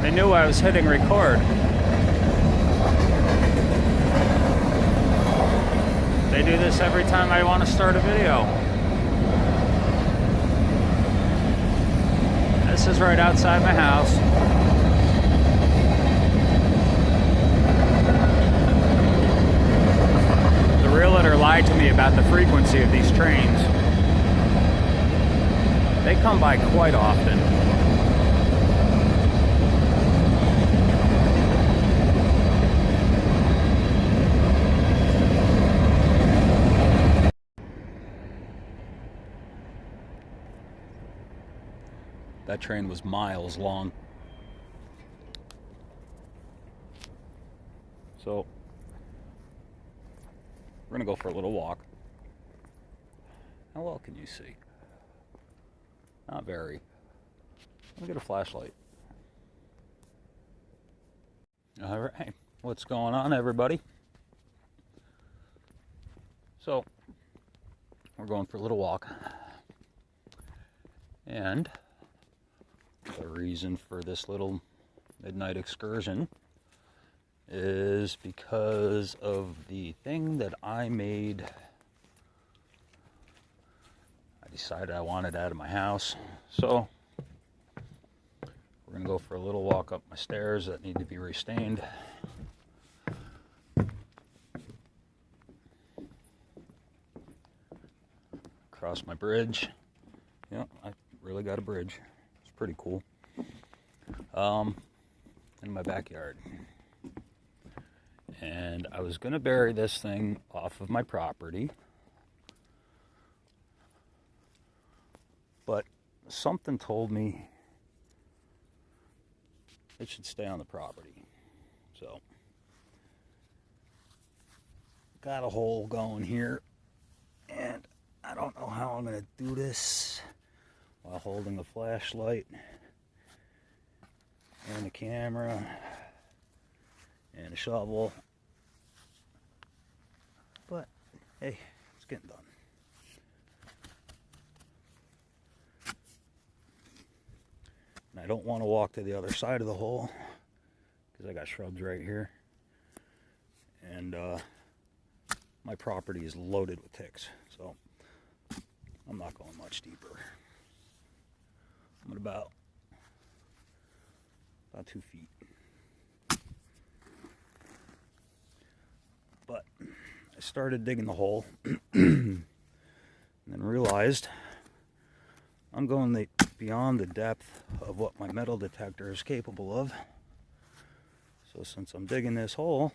They knew I was hitting record. They do this every time I want to start a video. This is right outside my house. The realtor lied to me about the frequency of these trains. They come by quite often. That train was miles long. So, we're gonna go for a little walk. How well can you see? Not very. Let me get a flashlight. Alright, what's going on, everybody? So, we're going for a little walk. And the reason for this little midnight excursion is because of the thing that I made. I decided I wanted out of my house, so we're gonna go for a little walk up my stairs that need to be restained. Across my bridge. Yeah, I really got a bridge. It's pretty cool. In my backyard. And I was gonna bury this thing off of my property, but something told me it should stay on the property. So, got a hole going here, and I don't know how I'm gonna do this while holding a flashlight and a camera and a shovel. But hey, it's getting done. And I don't want to walk to the other side of the hole because I got shrubs right here. And my property is loaded with ticks, so I'm not going much deeper. I'm at about 2 feet. But I started digging the hole and then realized I'm going beyond the depth of what my metal detector is capable of. So since I'm digging this hole,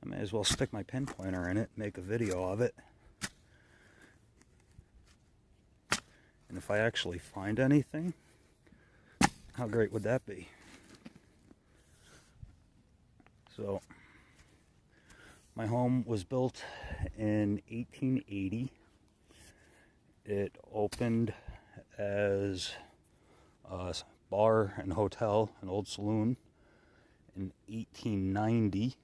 I may as well stick my pinpointer in it, make a video of it. And if I actually find anything, how great would that be? So, my home was built in 1880. It opened as a bar and hotel, an old saloon, in 1890.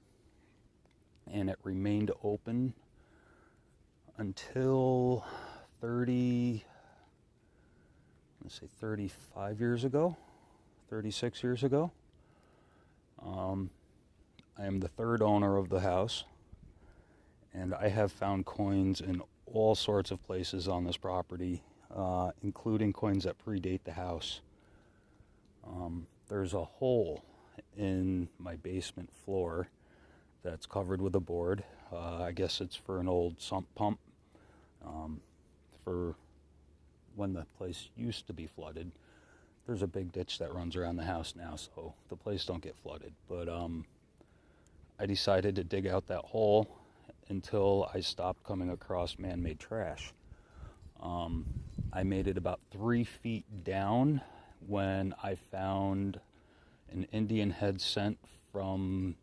And it remained open until 35 years ago, 36 years ago. I am the third owner of the house, and I have found coins in all sorts of places on this property, including coins that predate the house. There's a hole in my basement floor that's covered with a board. I guess it's for an old sump pump, for when the place used to be flooded. There's a big ditch that runs around the house now, so the place don't get flooded. But I decided to dig out that hole until I stopped coming across man-made trash. I made it about 3 feet down when I found an Indian head cent from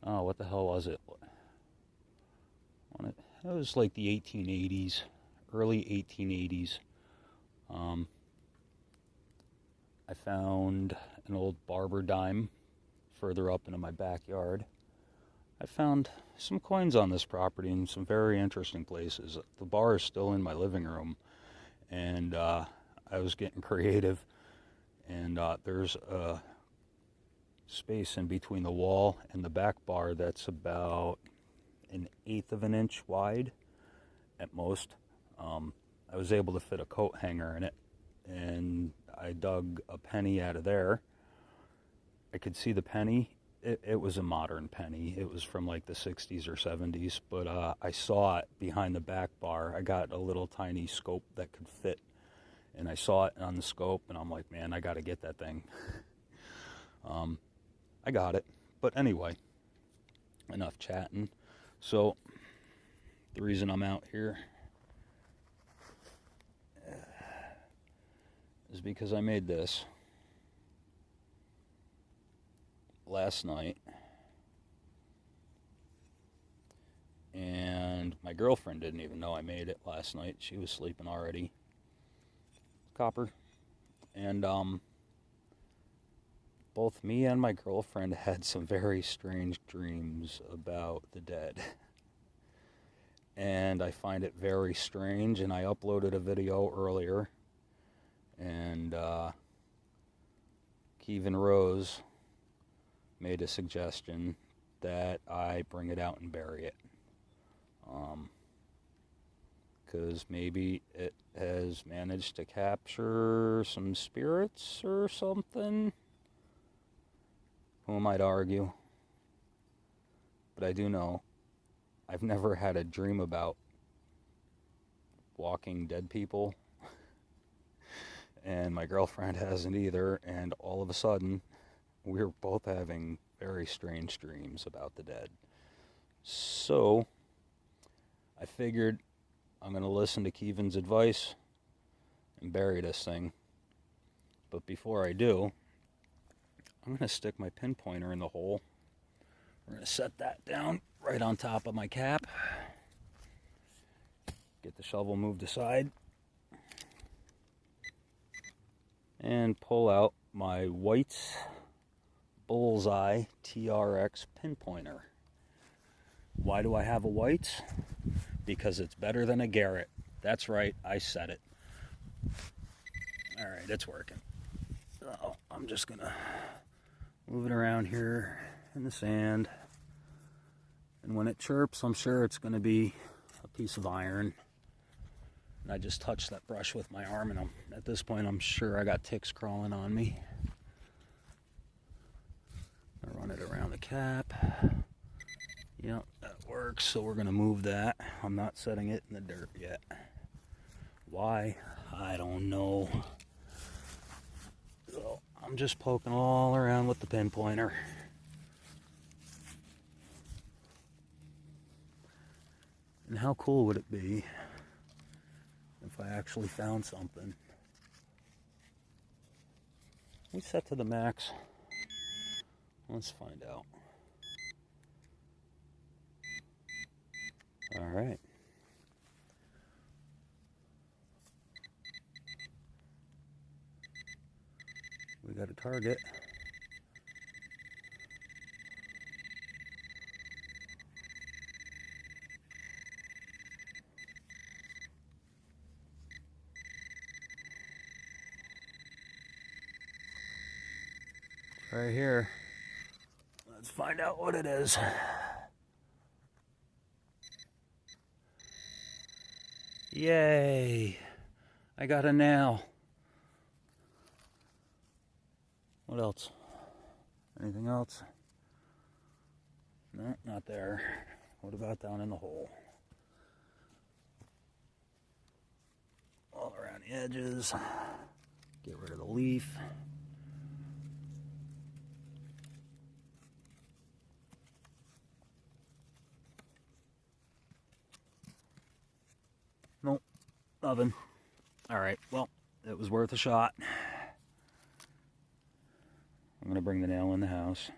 what the hell was it? It was like the 1880s, early 1880s. I found an old barber dime further up into my backyard. I found some coins on this property in some very interesting places. The bar is still in my living room, and I I was getting creative, and there's a space in between the wall and the back bar that's about 1/8 of an inch wide at most. I was able to fit a coat hanger in it, and I dug a penny out of there. I could see the penny. It was a modern penny. It was from like the 60s or 70s, but I saw it behind the back bar. I got a little tiny scope that could fit, and I saw it on the scope, and I'm like, man, I got to get that thing. I got it. But anyway, enough chatting. So the reason I'm out here is because I made this last night, and my girlfriend didn't even know I made it last night. She was sleeping already. Copper. And both me and my girlfriend had some very strange dreams about the dead, and I find it very strange, and I uploaded a video earlier, and Kevin Rose made a suggestion that I bring it out and bury it, because maybe it has managed to capture some spirits or something. Who might argue? But I do know I've never had a dream about walking dead people, and my girlfriend hasn't either, and all of a sudden we're both having very strange dreams about the dead. So I figured I'm going to listen to Kevin's advice and bury this thing. But before I do, I'm going to stick my pinpointer in the hole. We're going to set that down right on top of my cap. Get the shovel moved aside. And pull out my White's Bullseye TRX pinpointer. Why do I have a White's? Because it's better than a Garrett. That's right, I said it. Alright, it's working. So I'm just going to move it around here in the sand. And when it chirps, I'm sure it's going to be a piece of iron. And I just touched that brush with my arm, and at this point I'm sure I got ticks crawling on me. I run it around the cap. Yep, that works. So we're going to move that. I'm not setting it in the dirt yet. Why? I don't know. So I'm just poking all around with the pinpointer. And how cool would it be if I actually found something? We set to the max. Let's find out. All right. We got a target. Right here. Let's find out what it is. Yay! I got a nail. What else? Anything else? No, not there. What about down in the hole? All around the edges. Get rid of the leaf. Nope, nothing. All right, well, it was worth a shot. I'm going to bring the nail in the house.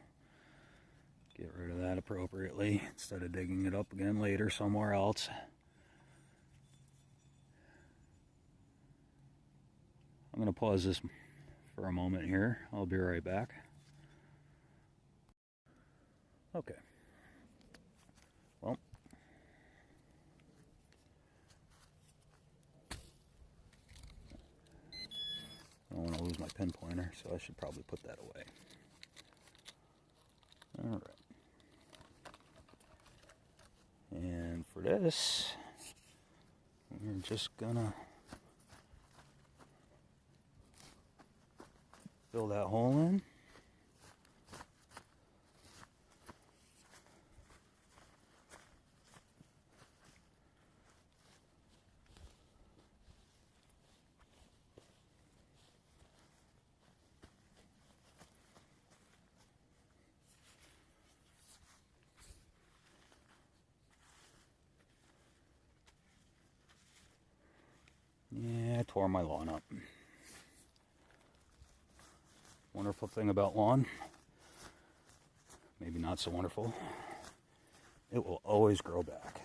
Get rid of that appropriately instead of digging it up again later somewhere else. I'm going to pause this for a moment here. I'll be right back. Okay. Well, to lose my pinpointer, so I should probably put that away. Alright. And for this, we're just gonna fill that hole in. Yeah, I tore my lawn up. Wonderful thing about lawn, maybe not so wonderful, it will always grow back.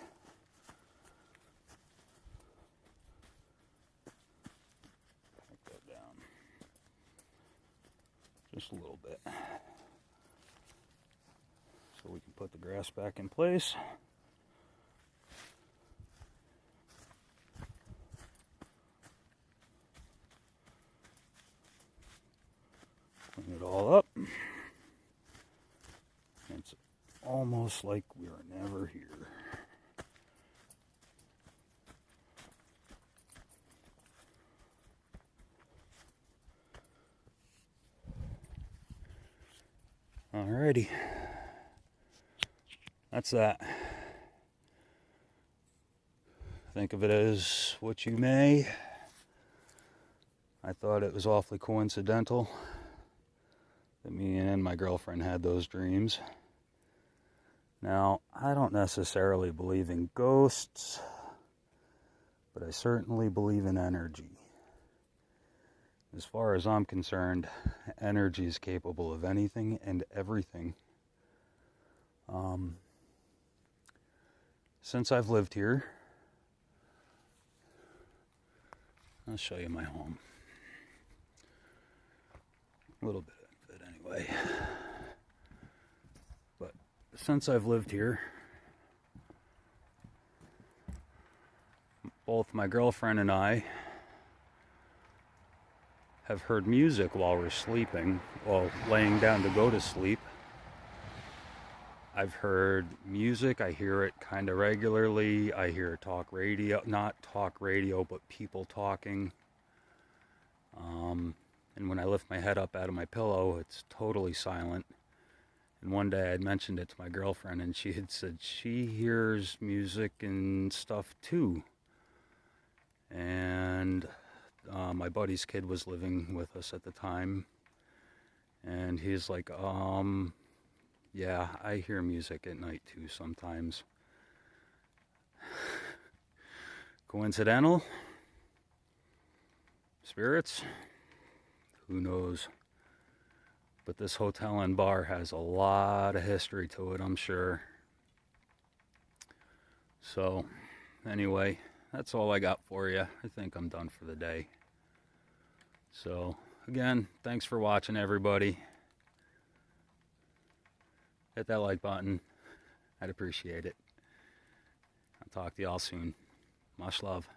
Take that down just a little bit so we can put the grass back in place. Clean it all up. It's almost like we were never here. Alrighty. That's that. Think of it as what you may. I thought it was awfully coincidental that me and my girlfriend had those dreams. Now, I don't necessarily believe in ghosts, but I certainly believe in energy. As far as I'm concerned, energy is capable of anything and everything. Since I've lived here, I'll show you my home. A little bit of it anyway. But since I've lived here, both my girlfriend and I have heard music while we're sleeping, while laying down to go to sleep. I've heard music, I hear it kind of regularly. I hear talk radio, not talk radio, but people talking. And when I lift my head up out of my pillow, it's totally silent. And one day I had mentioned it to my girlfriend, and she had said she hears music and stuff too. And my buddy's kid was living with us at the time, and he's like, yeah, I hear music at night too sometimes. Coincidental? Spirits? Who knows? But this hotel and bar has a lot of history to it, I'm sure. So, anyway, that's all I got for you. I think I'm done for the day. So, again, thanks for watching, everybody. Hit that like button. I'd appreciate it. I'll talk to y'all soon. Much love.